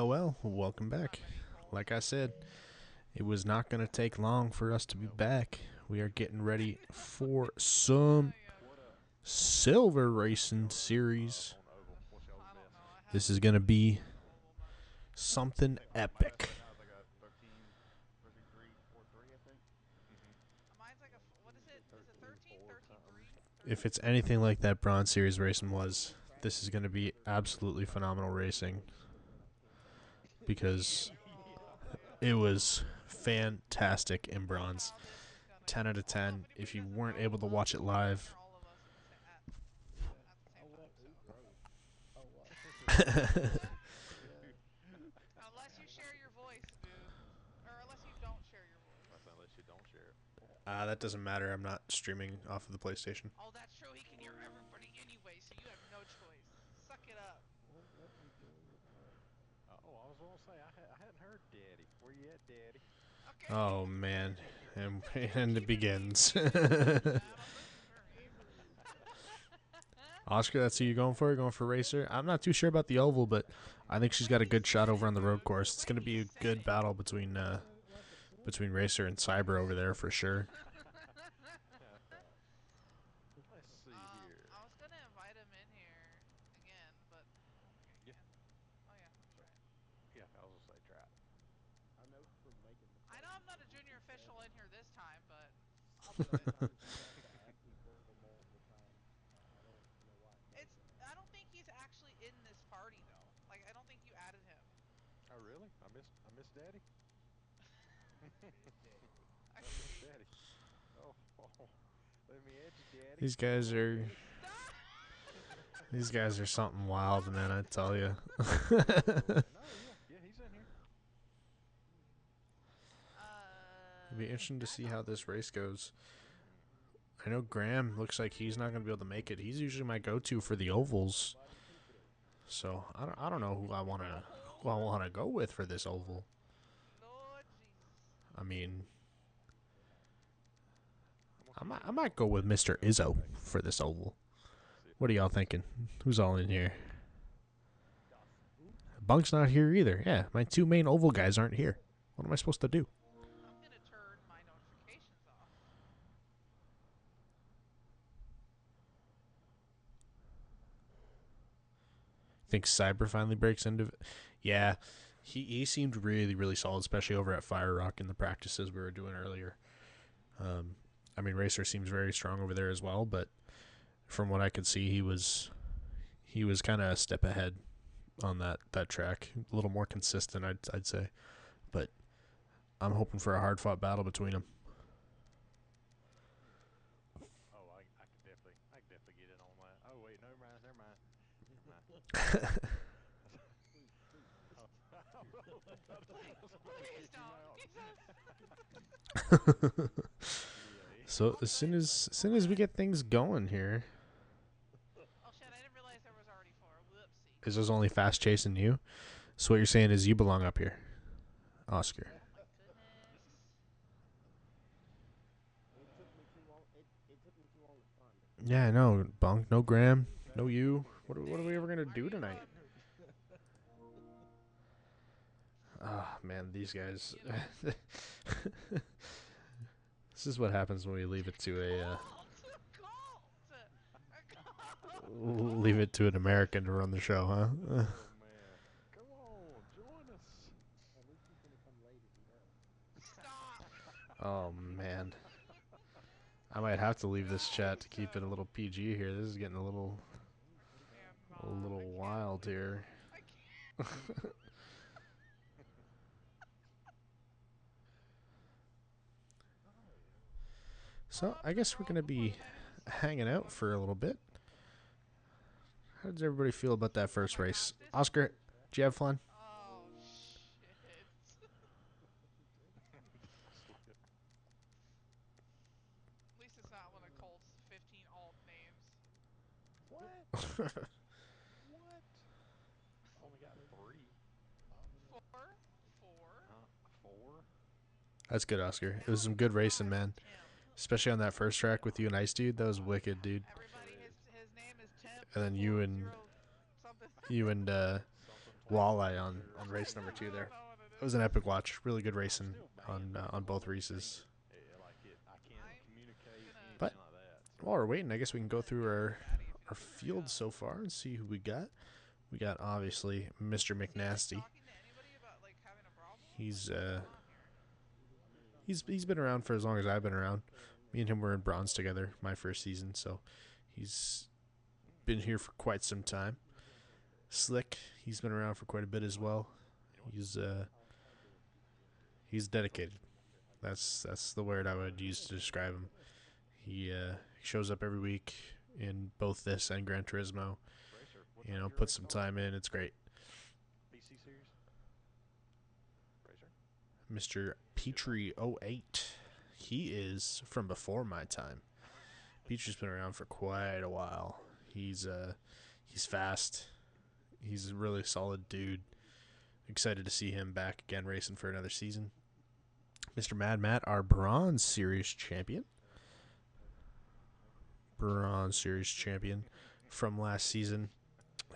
Well, welcome back. Like I said, it was not going to take long for us to be back. We are getting ready for some silver racing series. This is going to be something epic. If it's anything like that Bronze Series racing was, this is going to be absolutely phenomenal racing. Because it was fantastic in bronze. 10 out of 10. If you weren't able to watch it live, Unless you share your voice, Boo. Or unless you don't share your voice. Unless you don't share it. that doesn't matter. I'm not streaming off of the PlayStation. Oh, that's true. He can hear everybody anyway, so you have no choice. Suck it up. Oh, I was going to say, I hadn't heard Daddy. Where you at, Daddy? Okay. Oh, man. And it begins. Oscar, that's who you're going for? You're going for Racer? I'm not too sure about the oval, but I think she's got a good shot over on the road course. It's going to be a good battle between Racer and Cyber over there for sure. Let's see here. I was going to invite him in here again, but... Yeah. Oh, yeah, let's try it. Yeah, I was going to say try it. I know I'm not a junior official in here this time, but I'll do it. I don't think he's actually in this party, though. Like, I don't think you added him. Oh, really? I miss Daddy? I miss Daddy. Oh, let me add you, Daddy. These guys are something wild, man, I tell you. No, yeah, he's in here. It'll be interesting to see how this race goes. I know Graham looks like he's not going to be able to make it. He's usually my go-to for the ovals. So I don't know who I want to go with for this oval. Lord Jesus. I mean, I might go with Mr. Izzo for this oval. What are y'all thinking? Who's all in here? Bunk's not here either. Yeah, my two main oval guys aren't here. What am I supposed to do? I'm gonna turn my notifications off. Think Cyber finally breaks into it? Yeah, he seemed really solid, especially over at Fire Rock in the practices we were doing earlier. I mean, Racer seems very strong over there as well, but from what I could see, he was kind of a step ahead on that track, a little more consistent, I'd say. But I'm hoping for a hard fought battle between them. Oh, I can definitely get in on that. Oh wait, never mind. Please don't. So as soon as we get things going here, Oh shit! I didn't realize there was already 4. Whoopsie. is this only fast chasing you? So what you're saying is you belong up here, Oscar. Oh my goodness. Yeah, I know, Bunk. No Graham. No you. What are we ever gonna do tonight? Ah, man, these guys. This is what happens when we leave it to leave it to an American to run the show, huh? Oh man, come on, join us. Stop. Oh man, I might have to leave this chat to keep it a little PG here. This is getting a little wild here. I can't. So I guess we're gonna be hanging out for a little bit. How does everybody feel about that first race? Oscar, did you have fun? Oh shit. At least it's not one of Colt's 15 alt names. What? What? Only got 3. 4. 4? That's good, Oscar. It was some good racing, man. Especially on that first track with you and Ice Dude. That was wicked, dude. Everybody, his name is Tim. And then you and Walleye on race number 2 there. It was an epic watch. Really good racing on both races. But while we're waiting, I guess we can go through our field so far and see who we got. We got obviously Mr. McNasty. He's been around for as long as I've been around. Me and him were in bronze together my first season, so he's been here for quite some time. Slick, he's been around for quite a bit as well. He's dedicated. That's the word I would use to describe him. He shows up every week in both this and Gran Turismo. You know, puts some time in. It's great. BC series. Mr. Racer. Petrie 08. He is from before my time. Petrie's been around for quite a while. He's fast. He's a really solid dude. Excited to see him back again racing for another season. Mr. Mad Matt, our Bronze Series champion. Bronze Series champion from last season.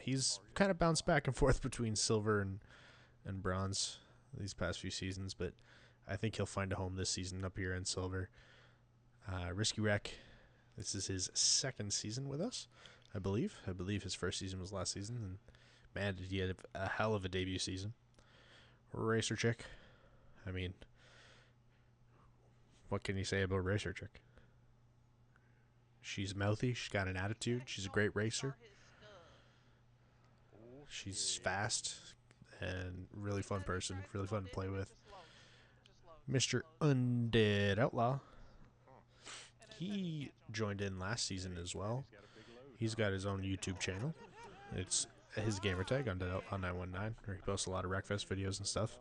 He's kind of bounced back and forth between silver and bronze these past few seasons, but I think he'll find a home this season up here in silver. Risky Wreck, this is his second season with us, I believe. I believe his first season was last season, and man, did he have a hell of a debut season. Racer Chick, I mean, what can you say about Racer Chick? She's mouthy, she's got an attitude, she's a great racer. She's fast and really fun person, really fun to play with. Mr. Undead Outlaw, he joined in last season as well. He's got his own YouTube channel. It's his gamertag, Undead Outlaw 919, where he posts a lot of Wreckfest videos and stuff.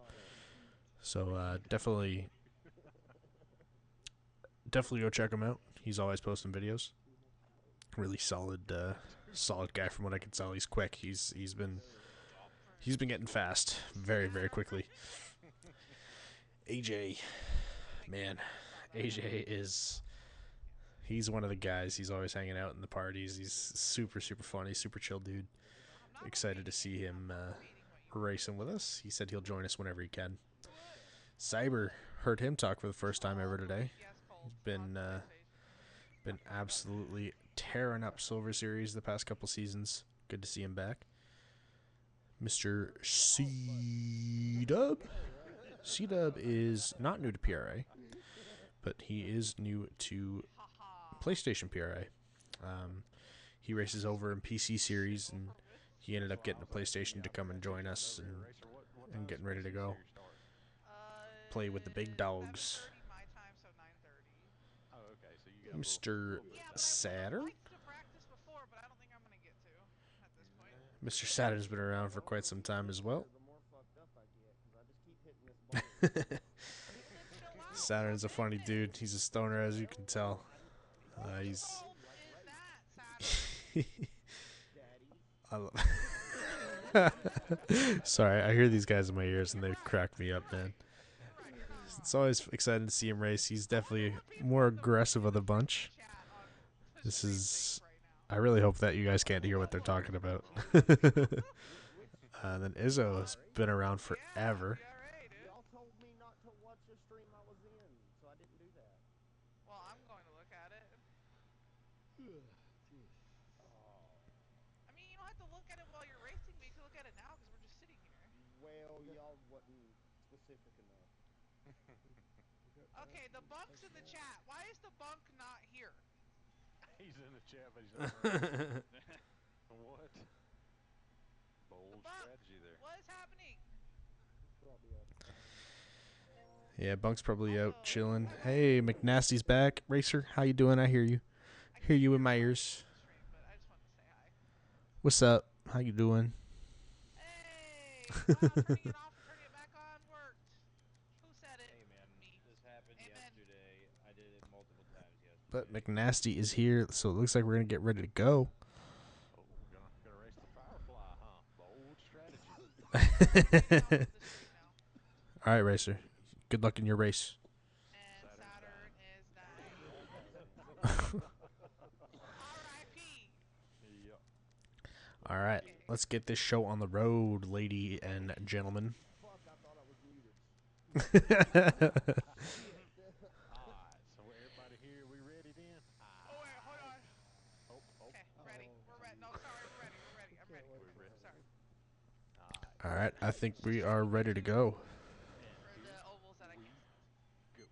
So definitely definitely go check him out. He's always posting videos. Really solid, solid guy from what I can tell. He's quick. He's been getting fast very quickly. AJ, man, AJ he's one of the guys. He's always hanging out in the parties. He's super funny, super chill dude. Excited to see him racing with us. He said he'll join us whenever he can. Cyber, heard him talk for the first time ever today. He's been absolutely tearing up Silver Series the past couple seasons. Good to see him back. Mr. C-Dub. C-Dub is not new to PRA, but he is new to PlayStation PRA. He races over in PC Series, and he ended up getting a PlayStation to come and join us and getting ready to go. Play with the big dogs. Mr. Saturn? Mr. Saturn's been around for quite some time as well. Saturn's a funny dude. He's a stoner, as you can tell. He's... Sorry, I hear these guys in my ears and they crack me up, man. It's always exciting to see him race. He's definitely more aggressive of the bunch. This is... I really hope that you guys can't hear what they're talking about. Then Izzo has been around forever. Well, I'm going to look at it. I mean, you don't have to look at it while you're racing, but you can look at it now because we're just sitting here. Well, y'all wasn't specific enough. Okay, the bunk's in the chat. Why is the bunk not here? He's in the chat, but he's not. What? Bold strategy there. What is happening? Yeah, Bunk's probably out chilling. Hey, McNasty's back. Racer, how you doing? I hear you. Hear you in my ears. What's up? How you doing? Hey, turning it off, turning it back on worked. Who said it? Hey man, this happened yesterday. I did it multiple times yesterday. But McNasty is here, so it looks like we're gonna get ready to go. Oh, gonna race the Firefly, huh? Bold strategy. All right, Racer. Good luck in your race. And Saturn is dying. R.I.P. Yep. All right, let's get this show on the road, lady and gentlemen. Alright, so everybody here, we ready then? Oh, wait, hold on. Oh. Okay, ready. We're ready. No, sorry, we're ready. I'm ready. Sorry. All right, I think we are ready to go. For the ovals that I can't. Go.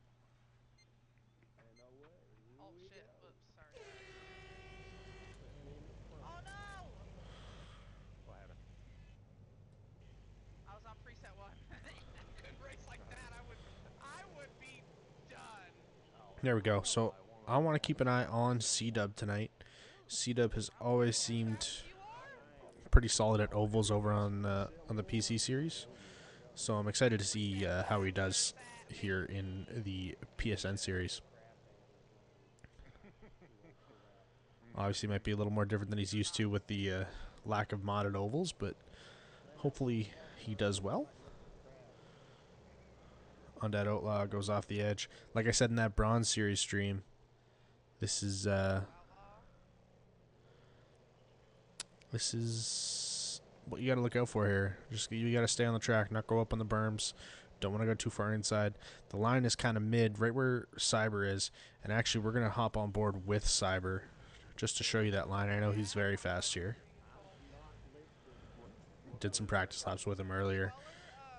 Oh, shit. Oops, sorry. Oh, no! What happened? I was on preset 1. I couldn't race like that. I would be done. There we go. So I want to keep an eye on C-Dub tonight. C-Dub has always seemed pretty solid at ovals over on the PC series. So I'm excited to see how he does here in the PSN series. Obviously, might be a little more different than he's used to with the lack of modded ovals, but hopefully he does well. Undead Outlaw goes off the edge. Like I said in that Bronze Series stream, this is what you got to look out for here. Just you got to stay on the track, not go up on the berms. Don't want to go too far inside. The line is kind of mid, right where Cyber is. And actually, we're going to hop on board with Cyber just to show you that line. I know he's very fast here. Did some practice laps with him earlier.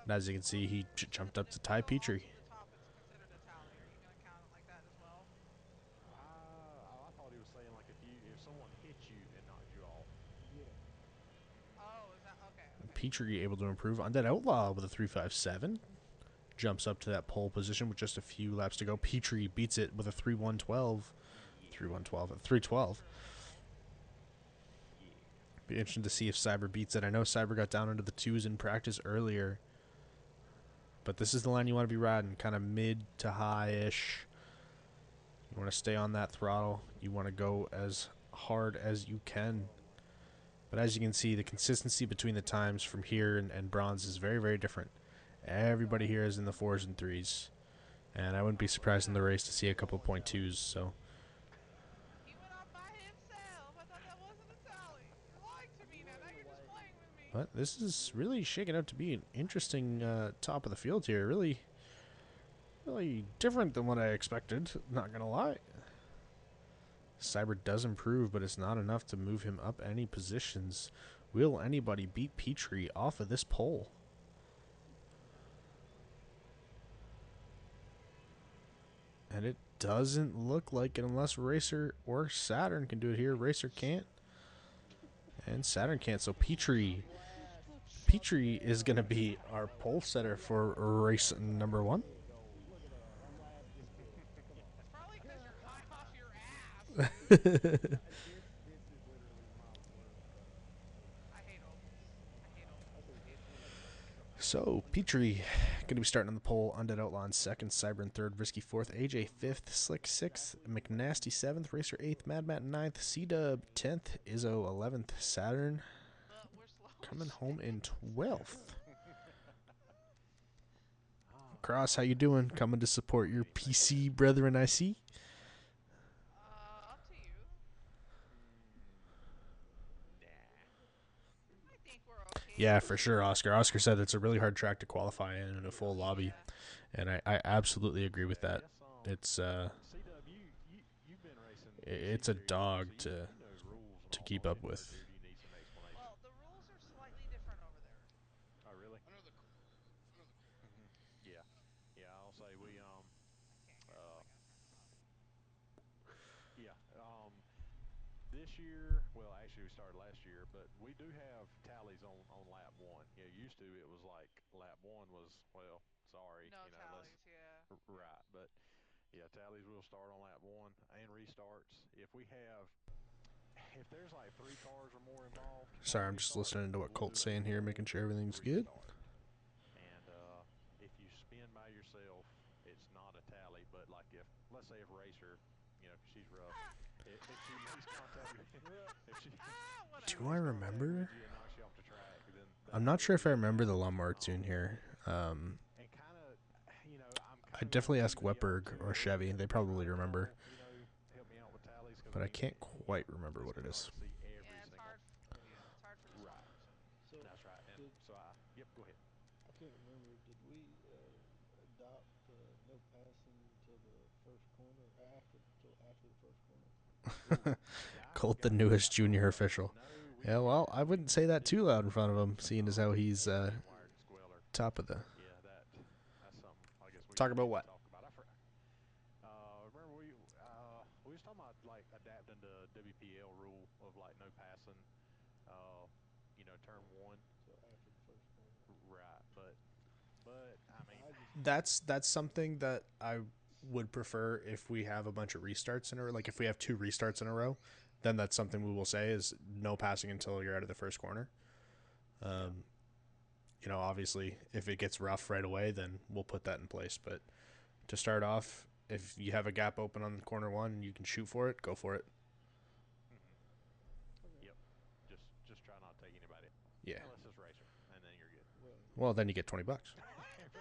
And as you can see, he jumped up to Ty Petrie. I thought he was saying like if someone hit you and knocked you off. Oh, is that okay? Petrie able to improve. Undead Outlaw with a 3.57. Jumps up to that pole position with just a few laps to go. Petrie beats it with a 3.112. 3.112 at 3.12. Be interesting to see if Cyber beats it. I know Cyber got down into the 2s in practice earlier. But this is the line you want to be riding. Kind of mid to high-ish. You want to stay on that throttle. You want to go as hard as you can. But as you can see, the consistency between the times from here and bronze is very, very different. Everybody here is in the 4s and 3s. And I wouldn't be surprised in the race to see a couple .2s. So He went off by himself. I thought that wasn't a tally. You're lying to me now. Now you're just playing with me. but this is really shaking out to be an interesting top of the field here. Really different than what I expected. Not going to lie. Cyber does improve, but it's not enough to move him up any positions. Will anybody beat Petrie off of this pole? And it doesn't look like it unless Racer or Saturn can do it here. Racer can't. And Saturn can't. So Petrie is going to be our pole setter for race number 1. It's probably because you're high off your ass. I hate ovals. I hate ovals. I hate them. So Petrie going to be starting on the pole. Undead Outlaw 2nd, Cyber in 3rd, Risky 4th, AJ 5th, Slick 6th, McNasty 7th, Racer 8th, Mad Matt 9th, C-Dub 10th, Izzo 11th, Saturn We're slow. coming home in 12th. Cross, how you doing? Coming to support your PC brethren, I see. Up to you. I think we're okay. Yeah, for sure, Oscar. Oscar said it's a really hard track to qualify in a full lobby, and I absolutely agree with that. It's You've been racing. it's a dog so you to know rules and all keep that. up with. Do you need some explanation? Well, the rules are slightly different over there. Oh, really? Yeah. Yeah, I'll say we yeah. This year, well, actually we started last year, but we do have tallies on lap 1. Yeah, used to it was like lap 1 was, well, sorry, No you know, tallies, yeah. right, but yeah, tallies will start on lap 1 and restarts. If there's like 3 cars or more involved. Sorry, I'm just listening to what Colt's saying here, making sure everything's good. And if you spin by yourself, it's not a tally. But like if, let's say if Racer, you know, if she's rough, if she makes contact with you, Do I remember? and knocks you off the track, then I'm not sure if I remember the Lawnmower tune here. and kind of, you know, I'd definitely ask Wetberg or Chevy. They probably remember, you know, help me out with tallies. but I can't quite remember what it is. Yeah, it's hard. Yeah, it's hard for the Right. sponsors. So That's right. And did, so yep, go ahead. I can't remember. Did we adopt no passing till the first corner? Till after the first corner? Colt, the newest junior official. Yeah, well, I wouldn't say that too loud in front of him, seeing as how he's top of the. Yeah, that's something I guess we Talk about what? Talk about. Remember we was talking about like adapting the WPL rule of like no passing, you know, turn 1. So after the first corner. Right, but I mean, That's something that I would prefer if we have a bunch of restarts in a row. Like if we have 2 restarts in a row, then that's something we will say is no passing until you're out of the first corner. You know, obviously, if it gets rough right away, then we'll put that in place. But to start off, if you have a gap open on corner 1 and you can shoot for it, go for it. yep, just try not to take anybody. Yeah. Unless it's Racer, and then you're good. Well, then you get $20. Well, yeah. What shit is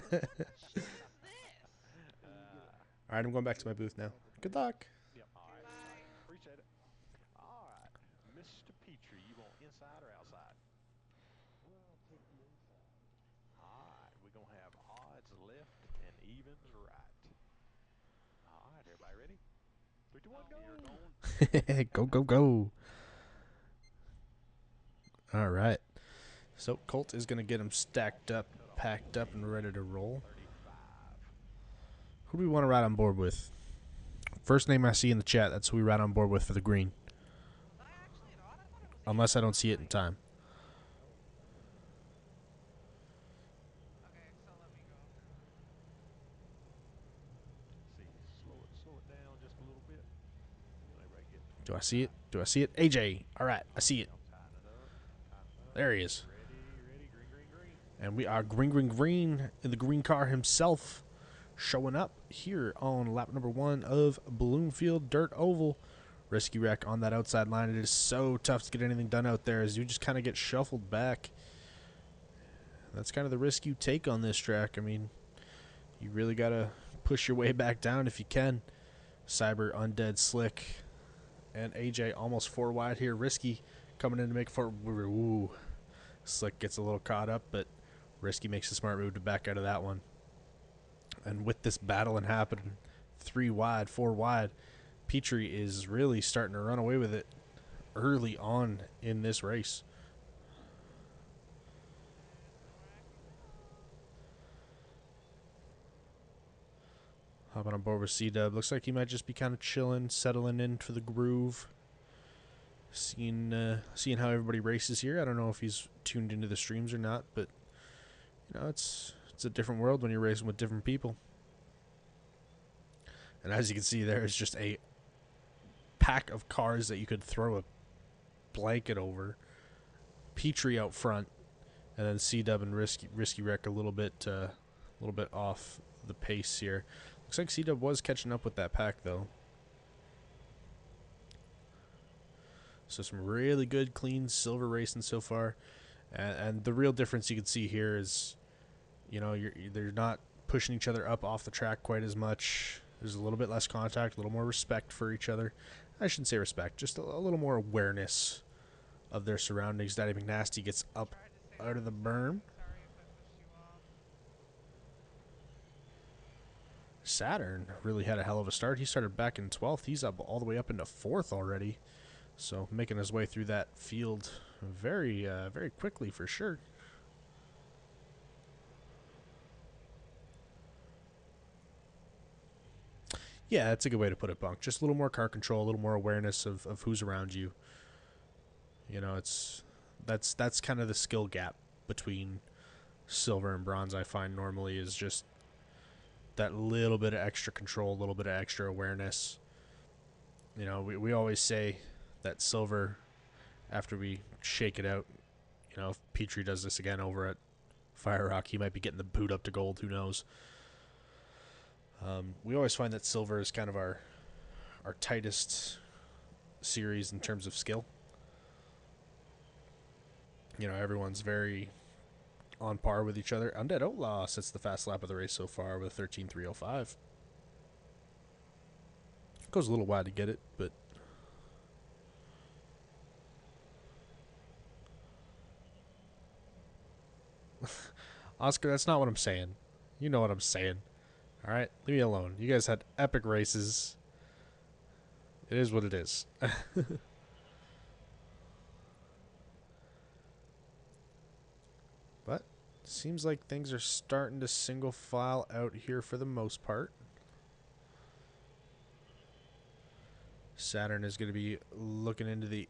this? All right, I'm going back to my booth now. Good luck. Yep. All right. Bye. Appreciate it. All right, Mr. Petrie, you want inside or outside? Well, I'll take the inside. All right, we're gonna have odds left and evens right. All right, everybody ready? 3, 2, 1, go! Go, go, go. All right. So Colt is going to get him stacked up, packed up, and ready to roll. 35. Who do we want to ride on board with? First name I see in the chat, that's who we ride on board with for the green. Was I actually at odd? I thought it was. Unless I don't see it in time. Okay, so let me go. See, slow it down just a little bit. Everybody get Do I see it? Do I see it? AJ. All right, I see it. tighten it up. There he is. Ready, green. And we are green in the green car himself. showing up here on lap number 1 of Bloomfield Dirt Oval. Risky Wreck on that outside line. It is so tough to get anything done out there as you just kind of get shuffled back. That's kind of the risk you take on this track. I mean, you really got to push your way back down if you can. Cyber, Undead, Slick, and AJ almost 4 wide here. Risky coming in to make 4. Ooh. Slick gets a little caught up, but Risky makes a smart move to back out of that one. And with this battling happening, 3 wide, 4 wide, Petrie is really starting to run away with it early on in this race. Hopping on board with C-Dub. Looks like he might just be kind of chilling, settling in for the groove. Seeing how everybody races here. I don't know if he's tuned into the streams or not, but you know, it's a different world when you're racing with different people. And as you can see, there is just a pack of cars that you could throw a blanket over. Petrie out front, and then C-Dub and Risky Wreck a little bit off the pace here. Looks like C-Dub was catching up with that pack though. So some really good, clean silver racing so far, and the real difference you can see here is, you know, they're not pushing each other up off the track quite as much. There's a little bit less contact, a little more respect for each other. I shouldn't say respect, just a little more awareness of their surroundings. Daddy McNasty gets up out of the berm. Sorry if I pushed you off. Saturn really had a hell of a start. He started back in 12th. He's up all the way up into 4th already. So making his way through that field very quickly for sure. Yeah, that's a good way to put it, Bunk. Just a little more car control, a little more awareness of who's around you. You know, that's kind of the skill gap between silver and bronze, I find normally, is just that little bit of extra control, a little bit of extra awareness. You know, we always say that silver, after we shake it out, you know, if Petrie does this again over at Fire Rock, he might be getting the boot up to gold, who knows. We always find that silver is kind of our tightest series in terms of skill. You know, everyone's very on par with each other. Undead Outlaw sets the fast lap of the race so far with a 13.305. Goes a little wide to get it, but Oscar, that's not what I'm saying. You know what I'm saying. Alright, leave me alone. You guys had epic races. It is what it is. But seems like things are starting to single file out here for the most part. Saturn is going to be looking into the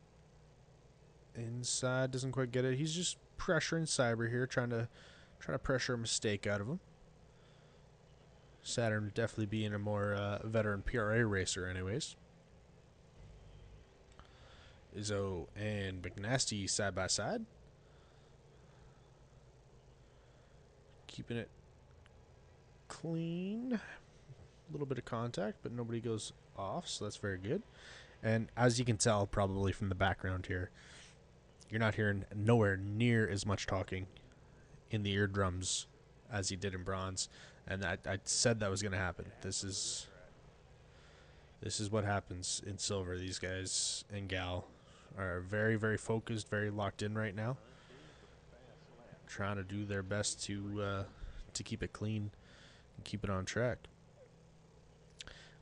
inside. Doesn't quite get it. He's just pressuring Cyber here, trying to pressure a mistake out of him. Saturn definitely being a more veteran PRA racer anyways. Izzo and McNasty side by side. Keeping it clean. A little bit of contact, but nobody goes off, so that's very good. And as you can tell probably from the background here, you're not hearing nowhere near as much talking in the eardrums as he did in bronze. And I said that was going to happen. This is what happens in silver. These guys and gal are very, very focused, very locked in right now, trying to do their best to keep it clean and keep it on track.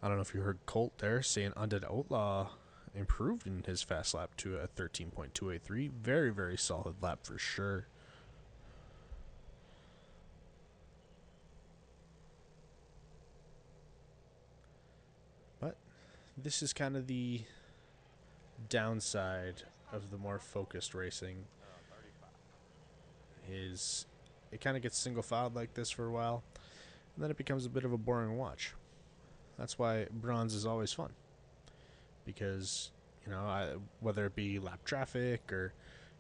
I don't know if you heard Colt there saying Undead Outlaw improved in his fast lap to a 13.283. Very, very solid lap for sure. But this is kind of the downside of the more focused racing. Is it kind of gets single filed like this for a while, and then it becomes a bit of a boring watch. That's why bronze is always fun, because you know, whether it be lap traffic or,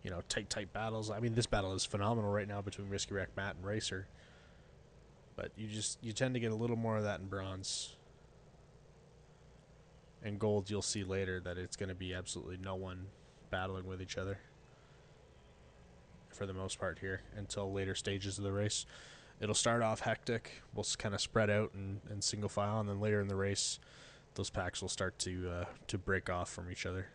you know, tight battles. I mean, this battle is phenomenal right now between Risky Wreck, Matt, and Racer. But you tend to get a little more of that in bronze. And gold, you'll see later that it's going to be absolutely no one battling with each other for the most part here until later stages of the race. It'll start off hectic. We'll kind of spread out and single file, and then later in the race, those packs will start to break off from each other.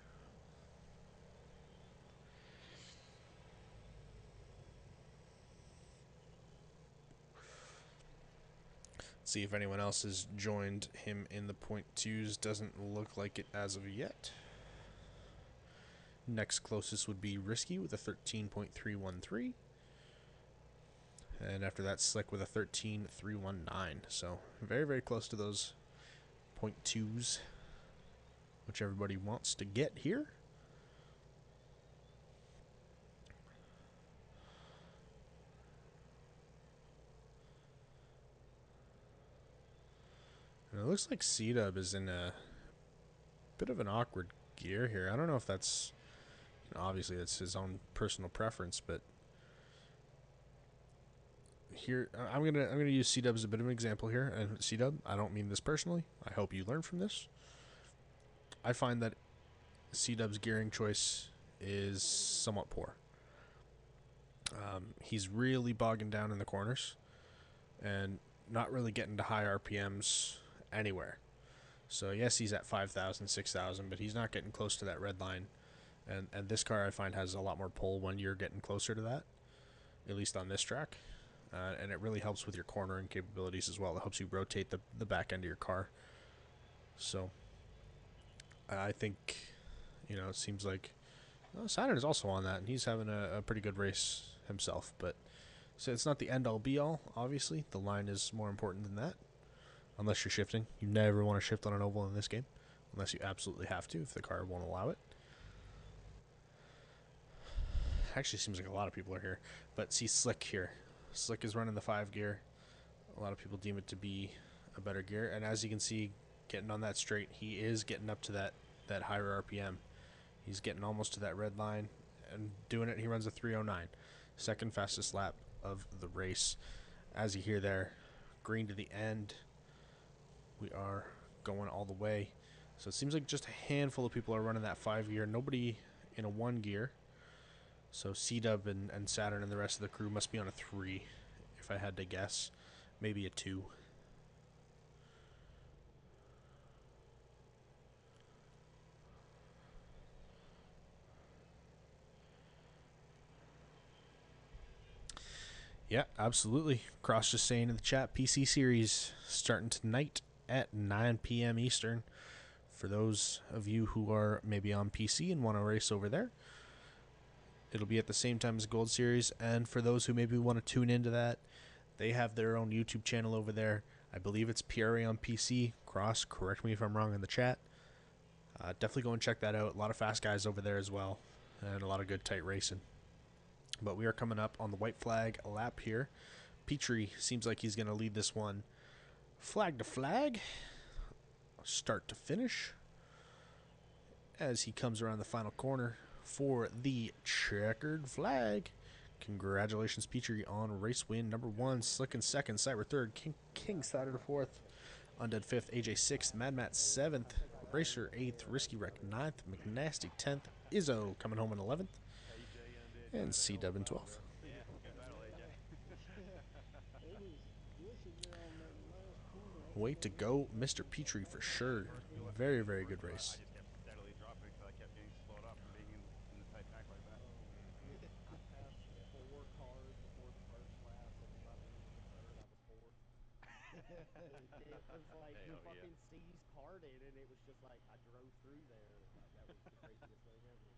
See if anyone else has joined him in the .2s. Doesn't look like it as of yet. Next closest would be Risky with a 13.313. And after that, Slick with a 13.319. So very, very close to those .2s, which everybody wants to get here. And it looks like C-Dub is in a bit of an awkward gear here. I don't know if that's, obviously that's his own personal preference, but here I'm gonna use C-Dub as a bit of an example here. And C-Dub, I don't mean this personally. I hope you learn from this. I find that C-Dub's gearing choice is somewhat poor. He's really bogging down in the corners and not really getting to high RPMs anywhere. So yes, he's at 5,000, 6,000, but he's not getting close to that red line. And this car I find has a lot more pull when you're getting closer to that, at least on this track. And it really helps with your cornering capabilities as well. It helps you rotate the back end of your car. So I think, it seems like Saturn is also on that, and he's having a pretty good race himself. But so it's not the end-all be-all, obviously. The line is more important than that. Unless you're shifting. You never want to shift on an oval in this game. Unless you absolutely have to, if the car won't allow it. Actually, seems like a lot of people are here. But see Slick here. Slick is running the 5 gear. A lot of people deem it to be a better gear. And as you can see, getting on that straight, he is getting up to that higher RPM. He's getting almost to that red line. And doing it, he runs a 309. Second fastest lap of the race. As you hear there, green to the end. We are going all the way. So it seems like just a handful of people are running that 5 gear. Nobody in a 1 gear. So C-Dub and Saturn and the rest of the crew must be on a 3, if I had to guess. Maybe a 2. Yeah, absolutely. Cross just saying in the chat, PC Series starting tonight at 9 p.m. Eastern. For those of you who are maybe on PC and want to race over there, it'll be at the same time as Gold Series. And for those who maybe want to tune into that, they have their own YouTube channel over there. I believe it's PRA on PC. Cross, correct me if I'm wrong in the chat. Definitely go and check that out. A lot of fast guys over there as well, and a lot of good tight racing. But we are coming up on the white flag lap here. Petrie seems like he's going to lead this one flag to flag, start to finish, as he comes around the final corner for the checkered flag. Congratulations, Petrie, on race win number 1. Slick in second, Cyber third, King Saturn fourth, Undead fifth, AJ sixth, Mad Matt seventh, Racer 8th, Risky Wreck 9th, McNasty 10th, Izzo coming home in 11th, and C-Dub in 12th. Yeah, good battle, AJ. It was glitching there on that last corner. Way to go, Mr. Petrie, for sure. Very, very good race. I just kept steadily dropping because I kept getting slowed up from being in the tight pack like that. I passed 4 cars before the first lap, and then by the end of the third, I was 4th. It was like you Hell yeah. fucking C's parted, and it was just like I drove through there. That was the craziest thing ever.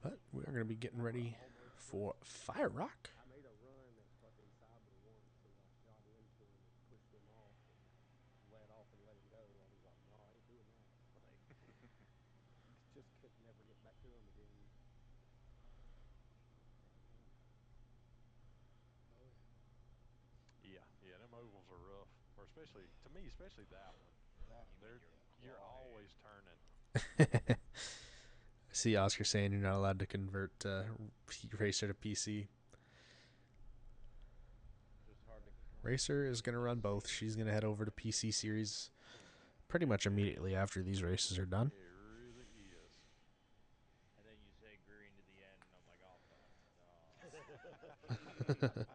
But we are going to be getting ready for Fire Rock. I made a run at fucking Cyber once, and I got into him and pushed him off, and let off and let him go. And he's like, "No, I ain't doing that." Like, just could never get back to him again. Oh Yeah, them ovals are rough. Or especially, to me, especially that one. yeah, You're always turning. I see Oscar saying you're not allowed to convert Racer to PC. Racer is going to run both. She's going to head over to PC Series pretty much immediately after these races are done. It really is. And then you say green to the end, and I'm like, oh, fuck. No.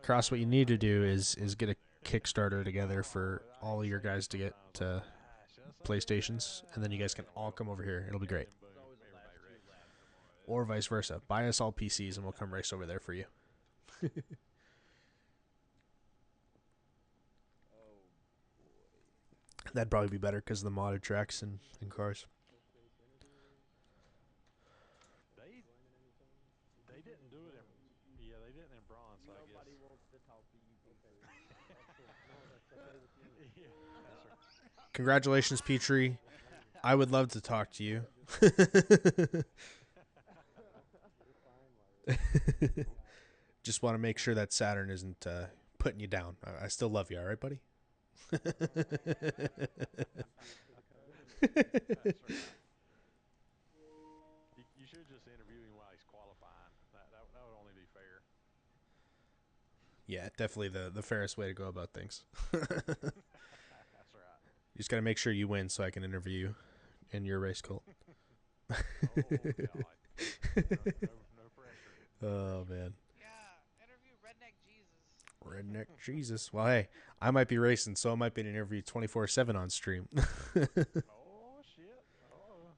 Cross, what you need to do is get a Kickstarter together for all of your guys to get PlayStations, and then you guys can all come over here. It'll be great. It's always the last 2 laps. I'm all right. Or vice versa. Buy us all PCs, and we'll come race over there for you. Oh, boy. That'd probably be better because of the modded tracks and cars. They didn't do it in, yeah, they didn't in bronze, so I guess. Nobody wants to talk to you, okay? That's cool. No, that's okay with you. Yeah, that's right. Congratulations, Petrie. I would love to talk to you. You're fine, like, Just want to make sure that Saturn isn't putting you down. I still love you, all right, buddy? That's right. You should just interview him while he's qualifying. That would only be fair. Yeah, definitely the fairest way to go about things. That's right. You just got to make sure you win so I can interview you in your race, Colt. Oh, God. No pressure. Oh, man. Yeah, interview Redneck Jesus. Redneck Jesus. Well, hey, I might be racing, so I might be an interview 24/7 on stream. Oh, shit. Oh,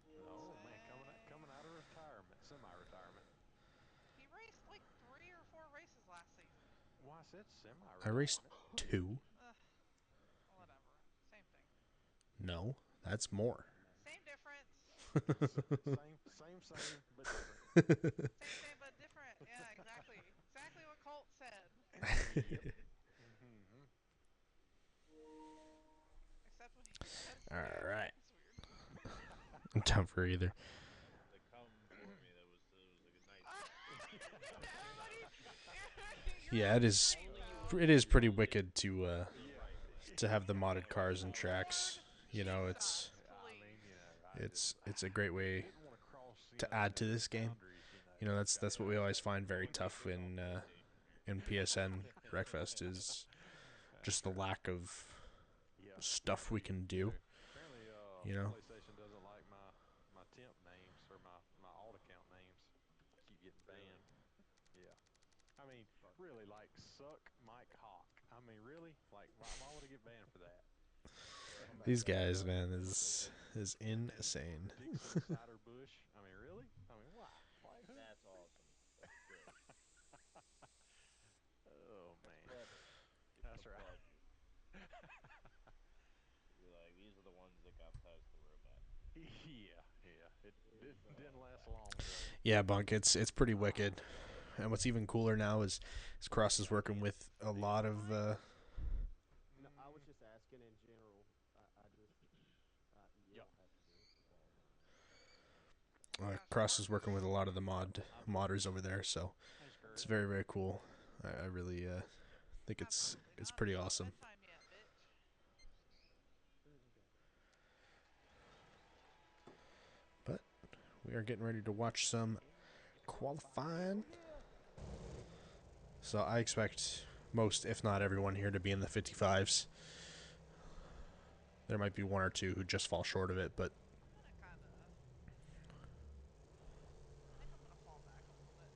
man, coming out of retirement, semi-retirement. He raced like 3 or 4 races last season. Well, I said I semi-retirement. raced 2. Whatever. Same thing. No, that's more. Same difference. Same, but different. Same but different. Yeah, exactly. Exactly what Colt said. Mm-hmm. Except when he said it's All weird. right. It's weird. I'm down for either. The come for me, that was like a nice. Yeah, it is pretty wicked to have the modded cars and tracks. You know, it's a great way to add to this game. You know, that's what we always find very tough in PSN Wreckfest is just the lack of stuff we can do. Apparently, You know? PlayStation doesn't like my temp names or my alt account names. Keep getting banned. Yeah. I mean, really, like Suck Mike Hawk. I mean, really, like why would I get banned for that? These guys, man, is insane. Dixon Cider Bush. I mean, really? I mean, why? Why who? That's awesome. That's good. Oh man. But That's right. you're like, these are the ones that got past the robot. Yeah. It didn't last long. Though. Yeah, Bunk, it's pretty wicked. And what's even cooler now is Cross is working with a lot of no, I was just asking in general. I just, you Yep. don't have to do it. Cross is working with a lot of the modders over there, so it's very, very cool. I really think it's pretty awesome. Bedtime yet, bitch. But we are getting ready to watch some qualifying. So I expect most, if not everyone here to be in the 55s. There might be one or two who just fall short of it, but I think I'm gonna fall back a little bit.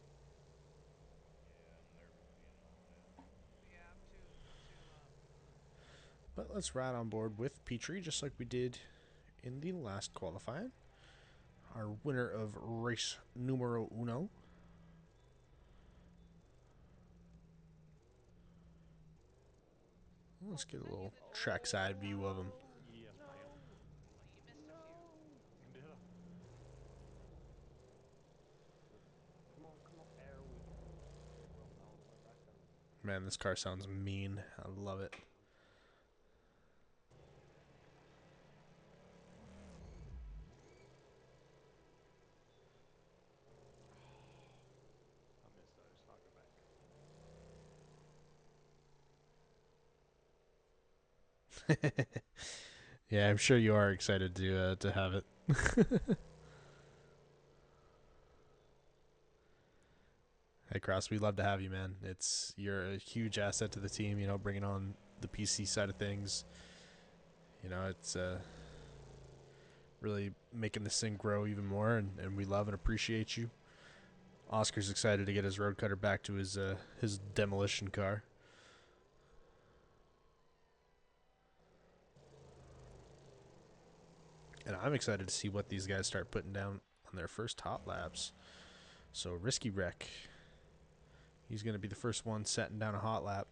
Yeah, I'm nervous being on that. Yeah, I'm too let's ride on board with Petrie just like we did in the last qualifying. Our winner of race numero uno. Let's get a little trackside view of him. Yes, ma'am. well, you missed a few. Did I? Come on, there we go. Well, all the way back over. Man, this car sounds mean. I love it. I missed those. I'll go back. Yeah, I'm sure you are excited to have it. Hey, Cross, we'd love to have you, man. You're a huge asset to the team, you know, bringing on the PC side of things. You know, it's really making this thing grow even more, and we love and appreciate you. Oscar's excited to get his road cutter back to his demolition car. And I'm excited to see what these guys start putting down on their first hot laps. So Risky Wreck, he's going to be the first one setting down a hot lap.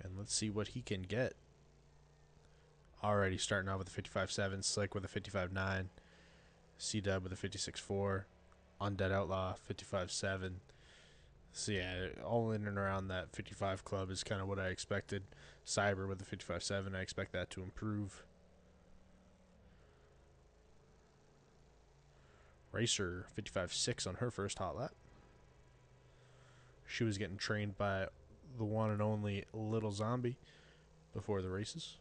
And let's see what he can get. Already starting out with a 55.7, Slick with a 55.9, C-Dub with a 56.4, Undead Outlaw 55.7. So yeah, all in and around that 55 club is kind of what I expected. Cyber with a 55.7, I expect that to improve. Racer 55.6 on her first hot lap. She was getting trained by the one and only Little Zombie before the races.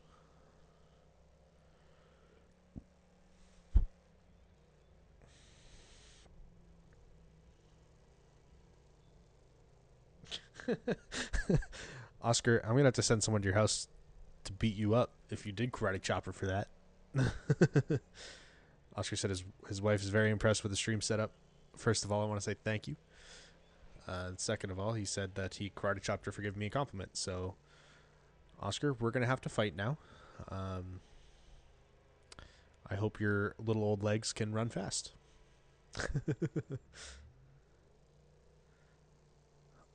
Oscar, I'm gonna have to send someone to your house to beat you up if you did karate chopper for that. Oscar said his wife is very impressed with the stream setup. First of all, I want to say thank you. Second of all, he said that he karate chopped her for giving me a compliment. So, Oscar, we're gonna have to fight now. I hope your little old legs can run fast.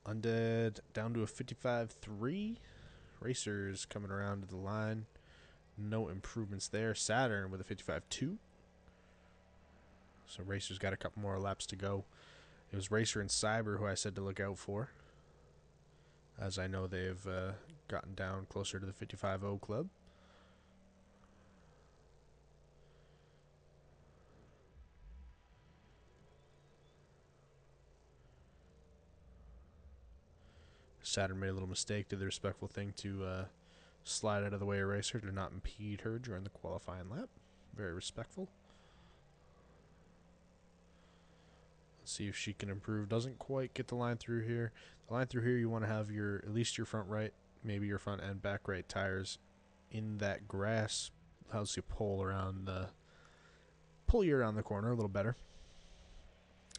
Undead down to a 55.3. Racers coming around to the line. No improvements there. Saturn with a 55.2. So Racer's got a couple more laps to go. It was Racer and Cyber who I said to look out for, as I know they've gotten down closer to the 55.0 club. Saturn made a little mistake, did the respectful thing to slide out of the way of Racer to not impede her during the qualifying lap. Very respectful. Let's see if she can improve. Doesn't quite get the line through here. The line through here, you want to have at least your front right, maybe your front and back right tires in that grass. Helps you pull you around the corner a little better.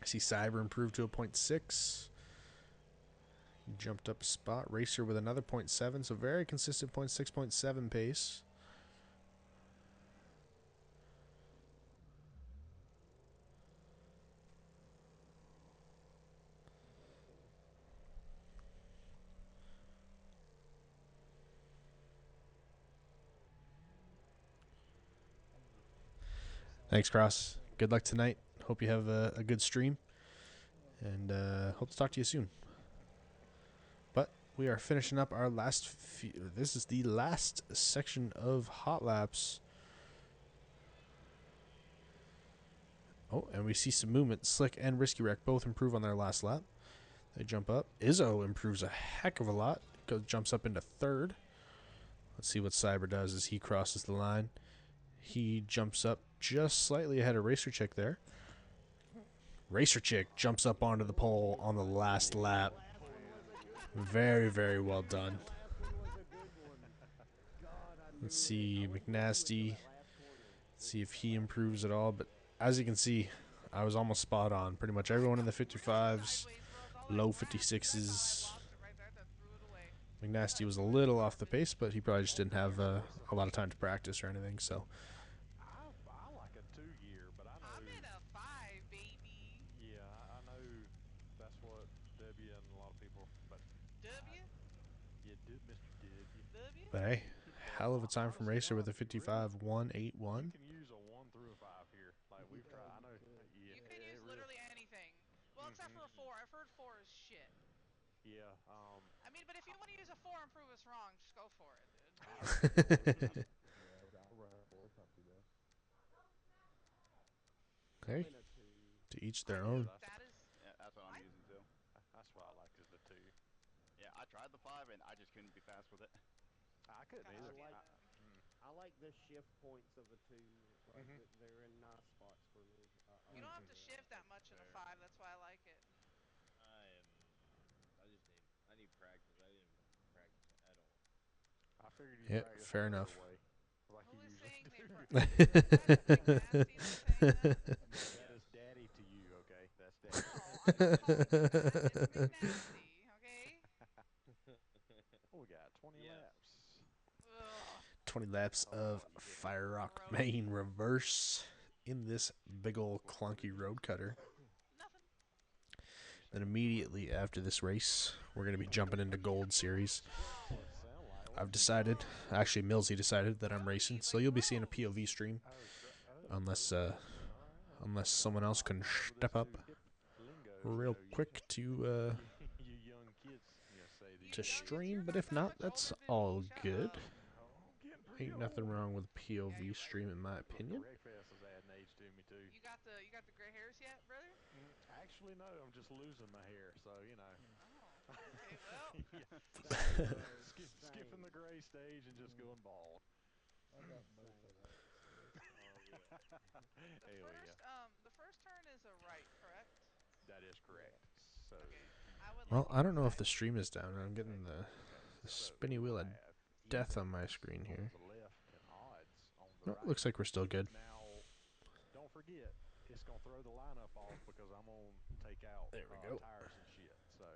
I see Cyber improved to a 0.6. Jumped up a spot. Racer with another 0.7, so very consistent 0.6, 0.7 pace. Thanks, Cross. Good luck tonight. Hope you have a good stream. And hope to talk to you soon. But we are finishing up our last this is the last section of hot laps. Oh, and we see some movement. Slick and Risky Wreck both improve on their last lap. They jump up. Izzo improves a heck of a lot. Jumps up into third. Let's see what Cyber does as he crosses the line. He jumps up just slightly ahead of Racer Chick there. Racer Chick jumps up onto the pole on the last lap. Very, very well done. Let's see McNasty. Let's see if he improves at all. But as you can see, I was almost spot on. Pretty much everyone in the 55s, low 56s. McNasty was a little off the pace, but he probably just didn't have a lot of time to practice or anything. So I like a 2-year, but I know. I'm in a 5, baby. Yeah, I know that's what W and a lot of people. But W? yeah, Mr. W. W? but hey, hell of a time from Racer with a Honestly, 55.181. you can use a 1 through a 5 here. Like we've tried. I know. Yeah, You can use literally anything. Well, except for a 4. I've heard 4 is shit. Yeah. I mean, but if you want to use a 4 and prove us wrong, just go for it, dude. Hey, to each their own. That is. Yeah, that's what I'm I- using too. That's what I like is the 2. Yeah, I tried the 5 and I just couldn't be fast with it. I couldn't Kinda either. understand. I like the shift points of the 2. Like they're in nice spots for me. You don't have to shift that much in a 5. That's why I like practice. I didn't practice at all. I figured you Yep, practice fair the enough. other way, like Who you is usually saying do. they? Is that being nasty? They're saying that. That is daddy to you, okay? That's daddy. No, I'm not calling you that. It's being nasty. Okay. Oh, we got 20 Yes. laps. Ugh. 20 laps of You hit Fire Rock Gross. main reverse in this big ol' clunky road cutter. Nothing. Then immediately after this race, we're going to be jumping into Gold Series. No. Sound like I've what? decided, actually Millsy decided that I'm racing, so you'll be seeing a POV stream unless All right. unless someone else can All over step this up new hip lingo, real quick to you young kids, say these You to days. youngins, stream, you're but not if that not, much that's older than all me. Shut good. up. Oh, I'm getting Ain't pretty nothing old. wrong with Yeah, POV you're right. stream in my Look, the opinion. Wreckfest is adding age to me too. You got the gray hairs yet, brother? Actually, no, I'm just losing my hair, so you know. Oh. Okay. Well. Skipping the gray stage and just going bald. I got both of those. The first turn is a right, correct? That is correct. So Okay. I would Well, like you I to don't know if the practice. stream is down. I'm getting the so spinny we wheel will of have death on my evens screen on here. the left and odds on the No, right. looks like we're still good. Now, don't forget, it's gonna throw the lineup off because I'm gonna take out There we go. tires and shit. So,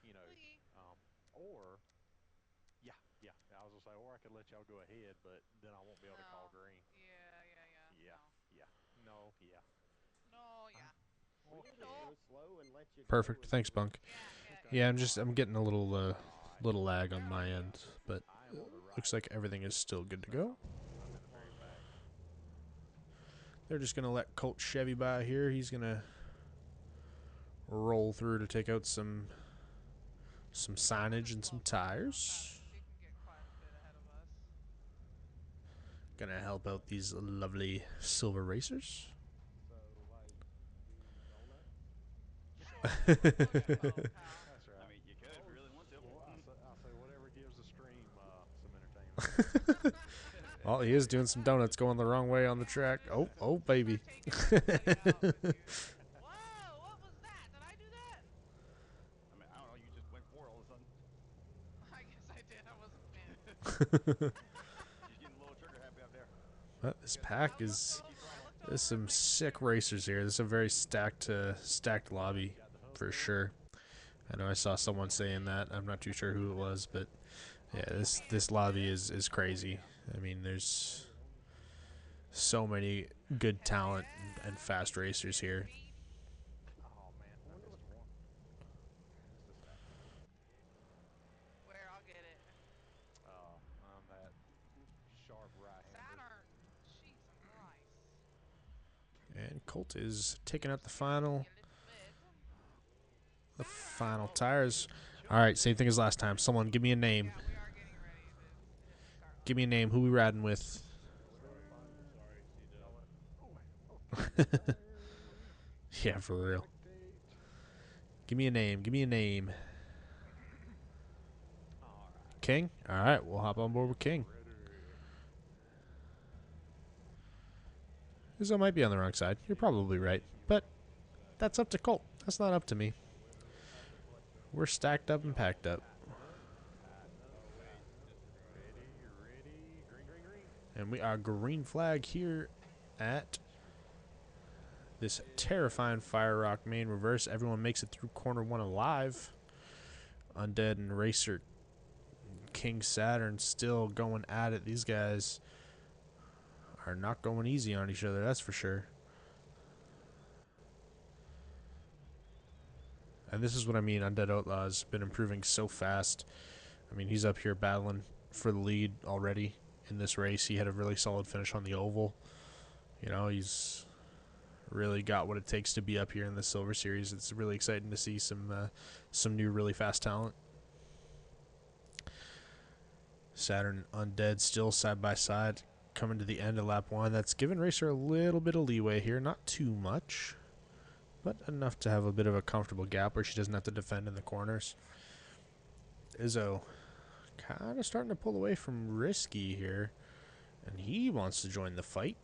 you know, Lee. or yeah, I was gonna say, or I could let y'all go ahead, but then I won't be able to call No. green. Yeah. No, yeah. No. Yeah. We can just No. go slow and let you Perfect. go. Thanks, Bunk. Yeah. Yeah, I'm getting a little Alright. little lag on Where my are you? end, but I am on the right. looks like everything is still good to So, go. I'm in the very back. They're just gonna let Colt Chevy by here. He's gonna roll through to take out some signage and some tires. He can get quite a bit ahead of us. Gonna help out these lovely silver racers. So, like, do donuts? Sure. We'll get both, pal. That's right. I mean, you could if you really want to. Well, I'll say whatever gives the stream some entertainment. Oh, he is doing some donuts going the wrong way on the track. Oh, baby. Start taking everybody out with you. Whoa! What was that? Did I do that? I mean, I don't know. You just went for it all of a sudden. I guess I did. I wasn't paying She's getting a little trigger happy out there. But this pack is there's some my sick computer. racers here. This is a very stacked lobby for sure. I know I saw someone saying that. I'm not too sure who it was, but yeah, this lobby is crazy. I mean, there's so many good talent and fast racers here. Oh man, I missed one. Missed a Saturn. Where? I'll get it. On that sharp right-hander. Saturn. Jeez, Christ. And Colt is taking out the Scared me final a little bit. tires. All right, same thing as last time. Someone give me a name. Yeah, we are getting ready to start. Give me a name. Who we riding with? Sorry, Yeah, for real. Dictate. Give me a name. Give me a name. All right. King? All right, we'll hop on board with King. Because I might be on the wrong side. You're probably right. But that's up to Colt. That's not up to me. We're stacked up and packed up. Ready. Green. And we are green flag here at this terrifying Fire Rock main reverse. Everyone makes it through corner one alive. Undead and Racer King Saturn still going at it. These guys are not going easy on each other, that's for sure. And this is what I mean. Undead Outlaw's been improving so fast. I mean, he's up here battling for the lead already in this race. He had a really solid finish on the oval. You know, he's really got what it takes to be up here in the Silver Series. It's really exciting to see some new really fast talent. Saturn Undead still side by side, coming to the end of lap one. That's given Racer a little bit of leeway here, not too much, but enough to have a bit of a comfortable gap where she doesn't have to defend in the corners. Izzo kind of starting to pull away from Risky here, and he wants to join the fight.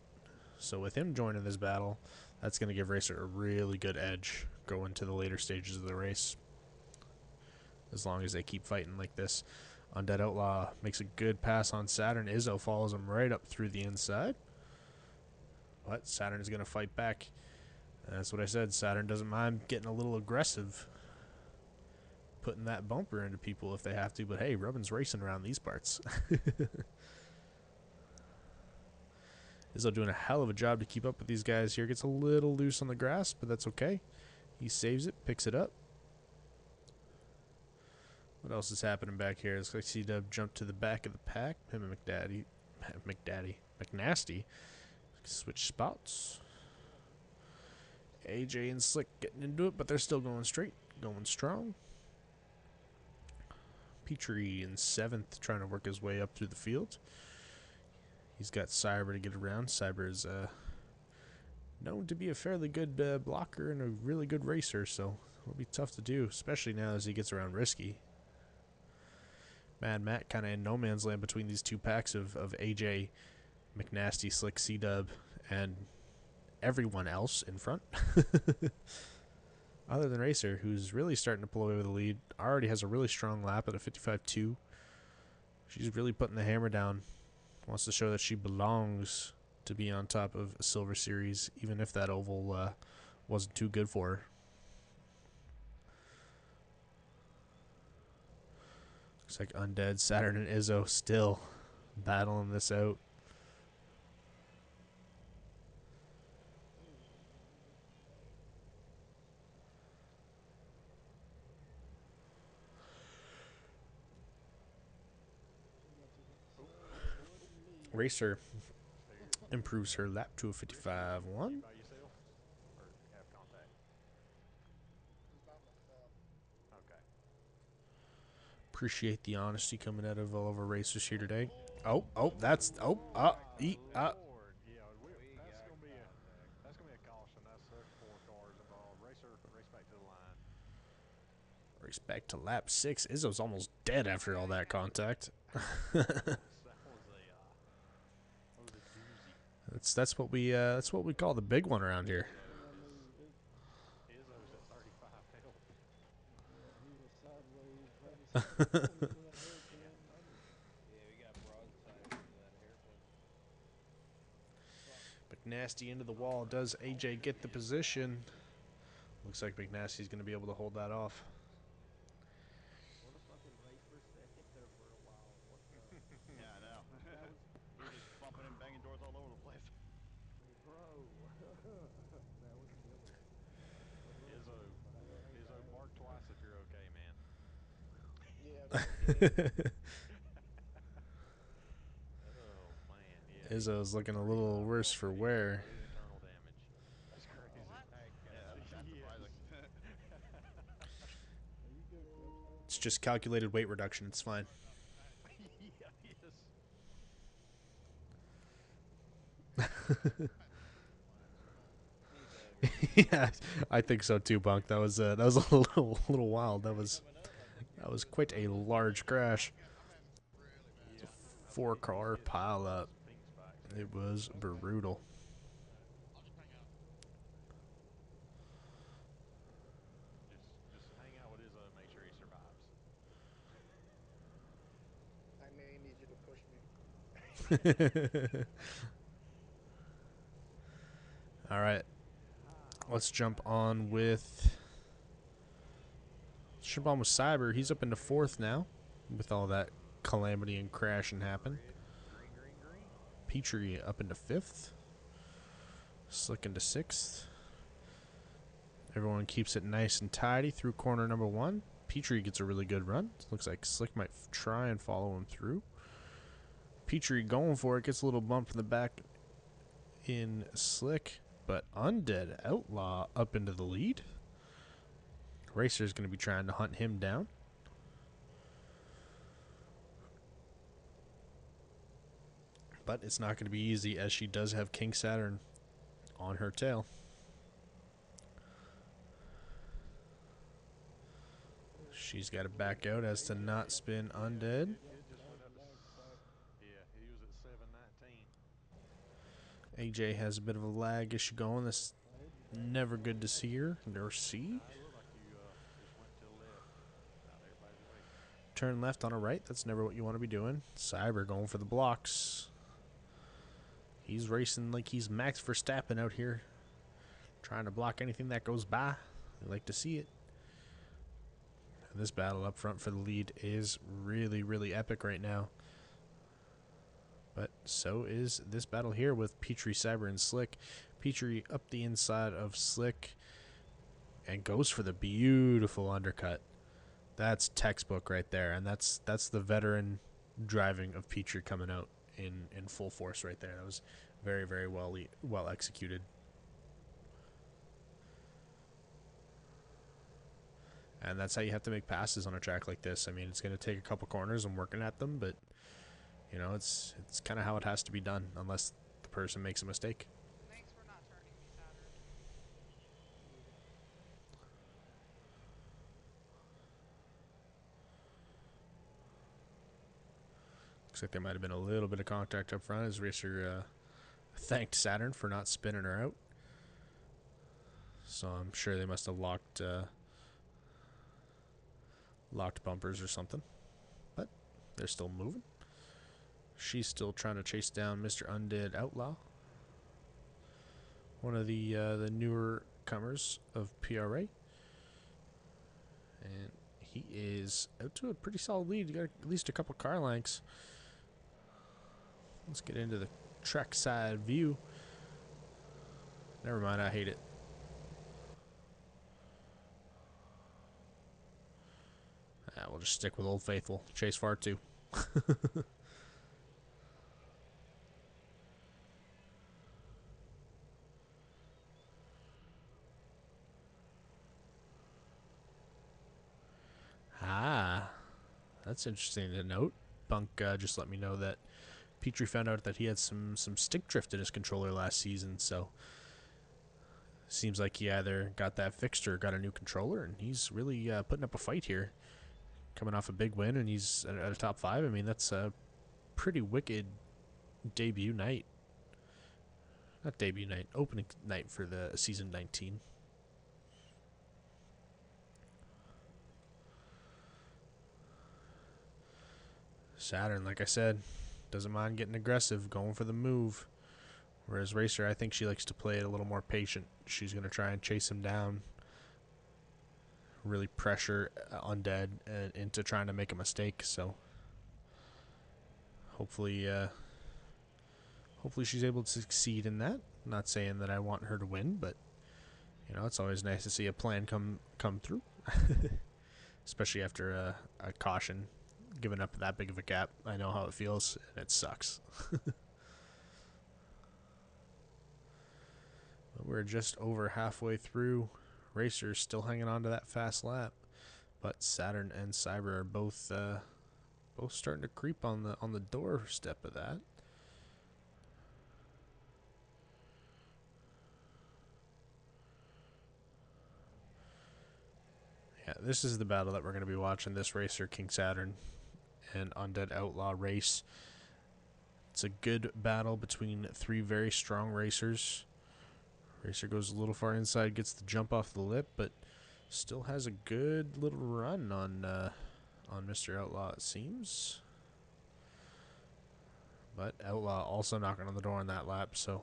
So with him joining this battle, that's going to give Racer a really good edge going to the later stages of the race. as long as they keep fighting like this. Undead Outlaw makes a good pass on Saturn. Izzo follows him right up through the inside. But Saturn is going to fight back. That's what I said. Saturn doesn't mind getting a little aggressive, putting that bumper into people if they have to. But hey, Rubin's racing around these parts. Izzo doing a hell of a job to keep up with these guys here. Gets a little loose on the grass, but that's okay. He saves it, picks it up. What else is happening back here? Looks like C-Dub jumped to the back of the pack. Him and McNasty switch spots. AJ and Slick getting into it, but they're still going straight, going strong. Petrie in 7th, trying to work his way up through the field. He's got Cyber to get around. Cyber is known to be a fairly good blocker and a really good racer, so it'll be tough to do, especially now as he gets around Risky. Mad Matt kind of in no man's land between these two packs of AJ, McNasty, Slick, C-Dub, and everyone else in front. Other than Racer, who's really starting to pull away with the lead. Already has a really strong lap at a 55.2. She's really putting the hammer down. Wants to show that she belongs to be on top of a Silver Series, even if that oval wasn't too good for her. Looks like Undead, Saturn, and Izzo still battling this out. Racer improves her lap to a 55.1. By yourself or have contact? Okay. Appreciate the honesty coming out of all of our racers here today. That's Lord, yeah, that's gonna be a caution. There's 4 cars involved. Race back to the line. race back to lap 6. Izzo's almost dead after all that contact. That's what we call the big one around here. Izzo's at 35 health. McNasty into the wall. Does AJ get the position? Looks like McNasty's going to be able to hold that off. Yeah, I know. He was just bumping and banging doors all over the place. Izzo, bark twice if you're okay, man. Oh man, yeah. Izzo's looking a little worse for wear. Internal damage. That's crazy. Yeah, that's surprising. It's just calculated weight reduction. It's fine. Yeah, I think so too, Bunk. That was a little wild. That was quite a large crash. It's a 4-car pile up. It was brutal. Just hang out with Izzo and make sure he survives. I may need you to push me. All right, let's jump on with Cyber. He's up into 4th now, with all that calamity and crashing happen. Petrie up into 5th. Slick into 6th. Everyone keeps it nice and tidy through corner number 1. Petrie gets a really good run. Looks like Slick might try and follow him through. Petrie going for it. Gets a little bump from the back in Slick. But Undead Outlaw up into the lead. Racer's going to be trying to hunt him down. But it's not going to be easy, as she does have King Saturn on her tail. She's got to back out as to not spin Undead. Yeah, he was at 719. AJ has a bit of a lag issue going. This never good to see her. Nor see. It looked like you just went to the left. Now everybody's turn left on a right. That's never what you want to be doing. Cyber going for the blocks. He's racing like he's Max Verstappen out here, trying to block anything that goes by. I like to see it. And this battle up front for the lead is really, really epic right now. But so is this battle here with Petrie, Cyber, and Slick. Petrie up the inside of Slick and goes for the beautiful undercut. That's textbook right there, and that's the veteran driving of Petrie coming out in full force right there. That was very, very well executed. And that's how you have to make passes on a track like this. I mean, it's going to take a couple corners and working at them, but you know, it's kind of how it has to be done, unless the person makes a mistake. Thanks for not turning me, Saturn. Looks like there might have been a little bit of contact up front as Racer thanked Saturn for not spinning her out. So I'm sure they must have locked bumpers or something. But they're still moving. She's still trying to chase down Mr. Undead Outlaw, one of the newer comers of PRA. And he is out to a pretty solid lead. You got at least a couple car lengths. Let's get into the track side view. Never mind, I hate it. We'll just stick with Old Faithful. Chase far too. That's interesting to note. Bunk just let me know that Petrie found out that he had some stick drift in his controller last season, so seems like he either got that fixed or got a new controller, and he's really putting up a fight here. Coming off a big win, and he's at a top 5. I mean, that's a pretty wicked debut night. Not debut night, opening night for the season 19. Saturn, like I said, doesn't mind getting aggressive, going for the move. Whereas Racer, I think she likes to play it a little more patient. She's going to try and chase him down, really pressure Undead into trying to make a mistake. So hopefully she's able to succeed in that. Not saying that I want her to win, but you know, it's always nice to see a plan come through, especially after a caution. Giving up that big of a gap, I know how it feels, and it sucks. But we're just over halfway through. Racer's still hanging on to that fast lap, but Saturn and Cyber are both starting to creep on the doorstep of that. Yeah, this is the battle that we're going to be watching. This Racer, King Saturn, and Undead Outlaw race. It's a good battle between 3 very strong racers. Racer goes a little far inside, gets the jump off the lip, but still has a good little run on Mr. Outlaw, it seems. But Outlaw also knocking on the door on that lap, so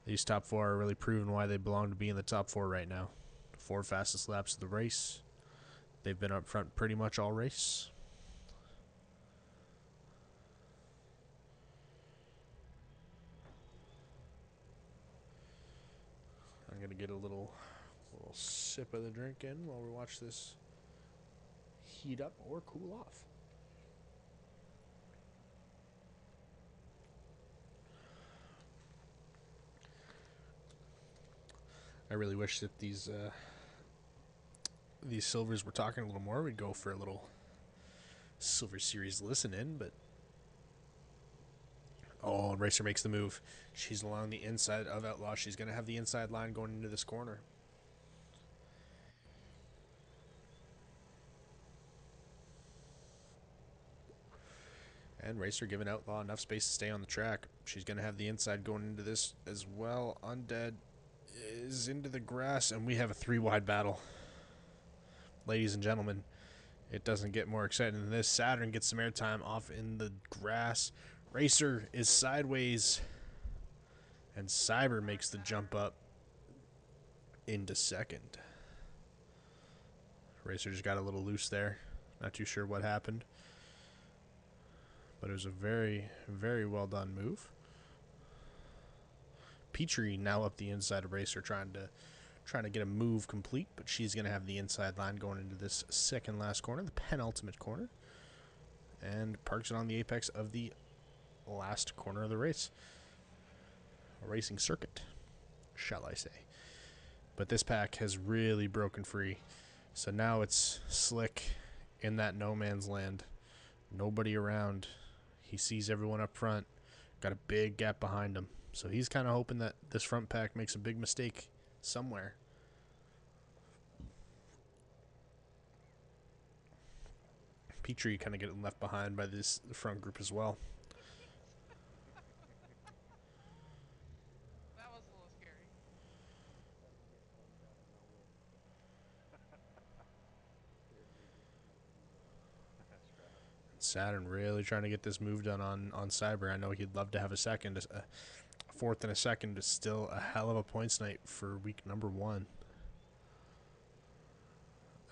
these top 4 are really proving why they belong to be in the top 4 right now. 4 fastest laps of the race. They've been up front pretty much all race. I'm going to get a little sip of the drink in while we watch this heat up or cool off. I really wish that these silvers were talking a little more. We'd go for a little Silver Series listen in, but oh, and Racer makes the move. She's along the inside of Outlaw. She's going to have the inside line going into this corner. And Racer giving Outlaw enough space to stay on the track. She's going to have the inside going into this as well. Undead is into the grass, and we have a 3-wide battle. Ladies and gentlemen, It doesn't get more exciting than this. Saturn gets some airtime off in the grass. Racer is sideways. And Cyber makes the jump up into second. Racer just got a little loose there. Not too sure what happened. But it was a very, very well done move. Petrie now up the inside of Racer trying to get a move complete, but she's going to have the inside line going into this second last corner, the penultimate corner, and parks it on the apex of the last corner of the race. A racing circuit, shall I say. But this pack has really broken free. So now it's Slick in that no man's land. Nobody around. He sees everyone up front. Got a big gap behind him. So he's kind of hoping that this front pack makes a big mistake somewhere. Petrie kind of getting left behind by this front group as well. That was a little scary. That's right. Saturn really trying to get this move done on Cyber. I know he'd love to have a second. A fourth and a second is still a hell of a points night for week number 1.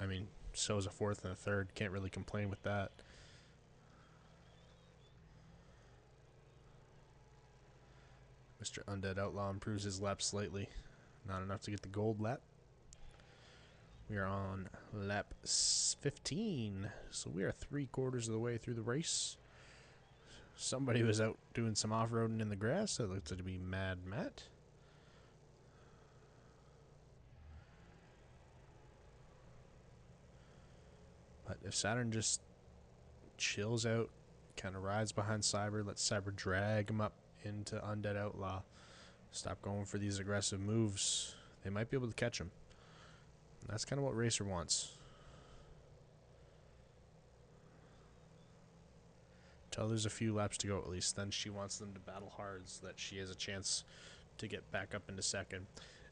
I mean, so is a fourth and a third. Can't really complain with that. Mr. Undead Outlaw improves his lap slightly. Not enough to get the gold lap. We are on lap 15. So we are 3/4 of the way through the race. Somebody was out doing some off-roading in the grass. That looks to be Mad Matt. But if Saturn just chills out, kind of rides behind Cyber, lets Cyber drag him up into Undead Outlaw, stop going for these aggressive moves, they might be able to catch him. And that's kind of what Racer wants. Till there's a few laps to go at least. Then she wants them to battle hard so that she has a chance to get back up into second.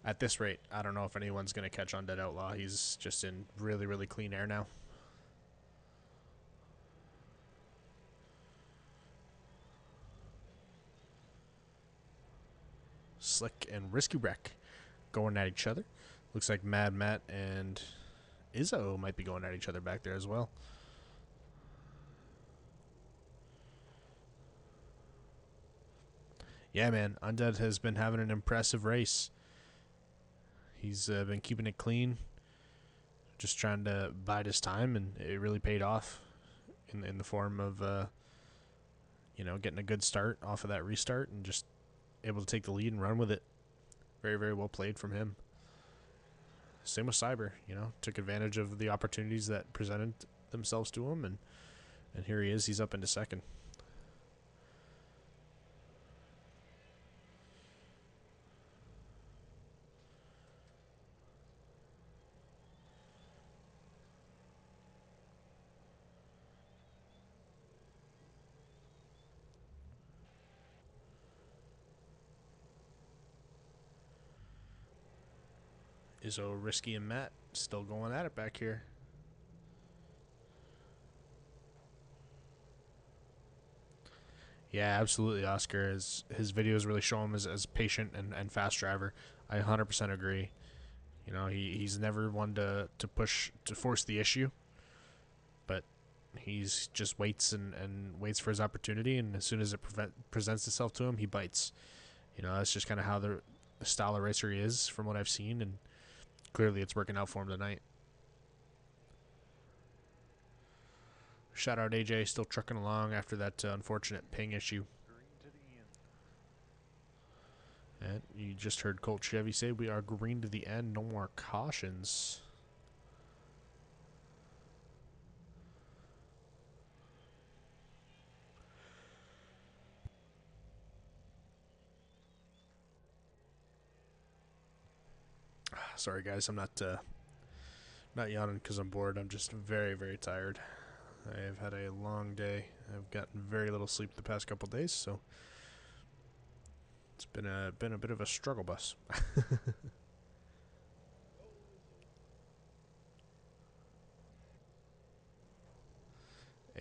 At this rate, I don't know if anyone's going to catch Undead Outlaw. He's just in really, really clean air now. Slick and Risky Wreck going at each other. Looks like Mad Matt and Izzo might be going at each other back there as well. Yeah, man, Undead has been having an impressive race. He's been keeping it clean, just trying to bide his time, and it really paid off in the form of, getting a good start off of that restart and just able to take the lead and run with it. Very, very well played from him. Same with Cyber, took advantage of the opportunities that presented themselves to him, and here he is. He's up into second. Izzo, Risky, and Matt still going at it back here. Yeah, absolutely, Oscar. His videos really show him as patient and fast driver. I 100% agree. He's never one to force the issue, but he's just waits and waits for his opportunity, and as soon as it presents itself to him, he bites. That's just kind of how the style of racer he is from what I've seen, and clearly it's working out for him tonight. Shout out AJ, still trucking along after that unfortunate ping issue. Green to the end. And you just heard Colt Chevy say we are green to the end, no more cautions. Sorry guys, I'm not yawning because I'm bored. I'm just very, very tired. I've had a long day. I've gotten very little sleep the past couple days, so it's been a bit of a struggle bus.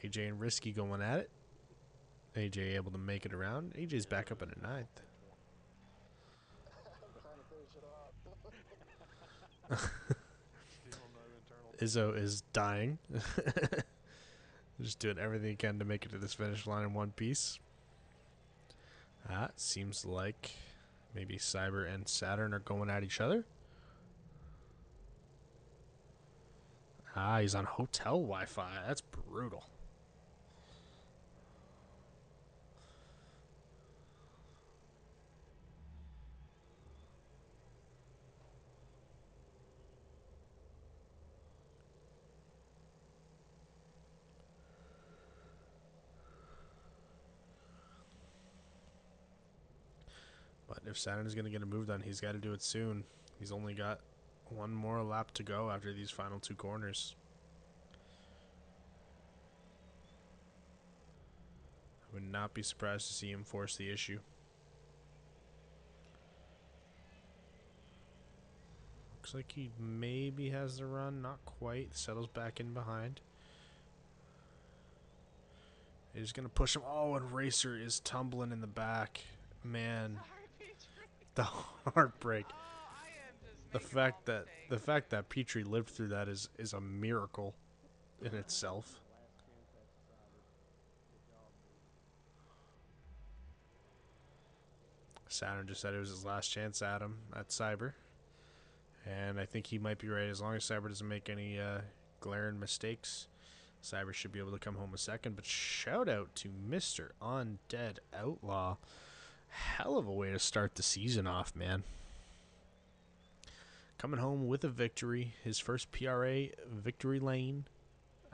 AJ and Risky going at it. AJ able to make it around. AJ's back up in a ninth. Still no internal. Izzo is dying. Just doing everything he can to make it to this finish line in one piece. Seems like maybe Cyber and Saturn are going at each other. He's on hotel Wi-Fi. That's brutal. But if Saturn is going to get a move done, he's got to do it soon. He's only got one more lap to go after these final two corners. I would not be surprised to see him force the issue. Looks like he maybe has the run. Not quite. Settles back in behind. He's going to push him. Oh, and Racer is tumbling in the back. Man, Sorry, Petrie. the heartbreak. Oh, I am just The making all fact that mistakes. Petrie lived through that is a miracle in itself. Last chance at Cyber. Good job, dude. Saturn just said it was his last chance at him at Cyber. And I think he might be right. As long as Cyber doesn't make any glaring mistakes, Cyber should be able to come home a second. But shout out to Mr. Undead Outlaw. Hell of a way to start the season off, man. Coming home with a victory. His first PRA victory lane,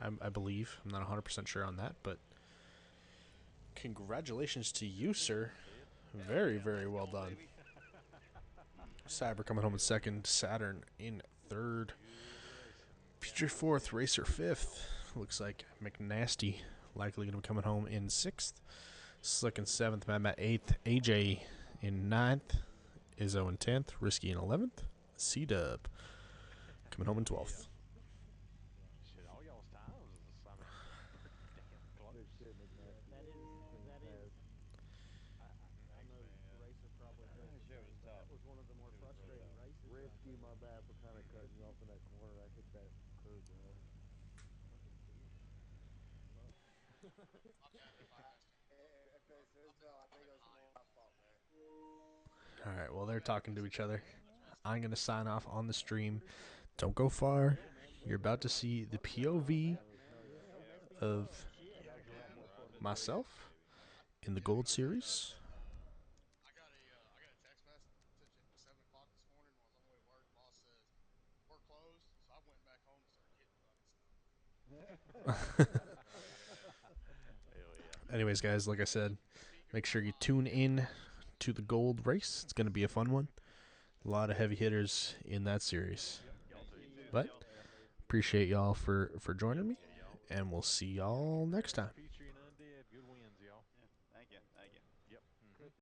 I believe. I'm not 100% sure on that, but congratulations to you, sir. Very, very well done. Cyber coming home in second. Saturn in third. Petrie fourth. Racer fifth. Looks like McNasty likely going to be coming home in sixth. Slick in seventh. Matt eighth. AJ in ninth. Izzo in 10th. Risky in 11th. C-Dub coming home in 12th. Shit, all y'all's times is, I mean, pretty damn close. Good shit, McNasty. That is, I know Racer probably feels the Shit was same, but tough. that was one of the more Shit was real frustrating tough. races. Risky, my bad for kind of cutting you off in that corner. I hit that curb, bro. Fucking team. If it's his fault, I think it was more my fault, man. All right, well, they're talking to each other. I'm going to sign off on the stream. Don't go far. You're about to see the POV of myself in the Gold Series. I got a text message at 7 o'clock this morning when I was on my way to work. Boss says we're closed, so I went back home and started hitting buttons. Hell yeah. Anyways, guys, like I said, make sure you tune in to the Gold race. It's going to be a fun one. A lot of heavy hitters in that series. Y'all too. But appreciate y'all for joining me, and we'll see y'all next time.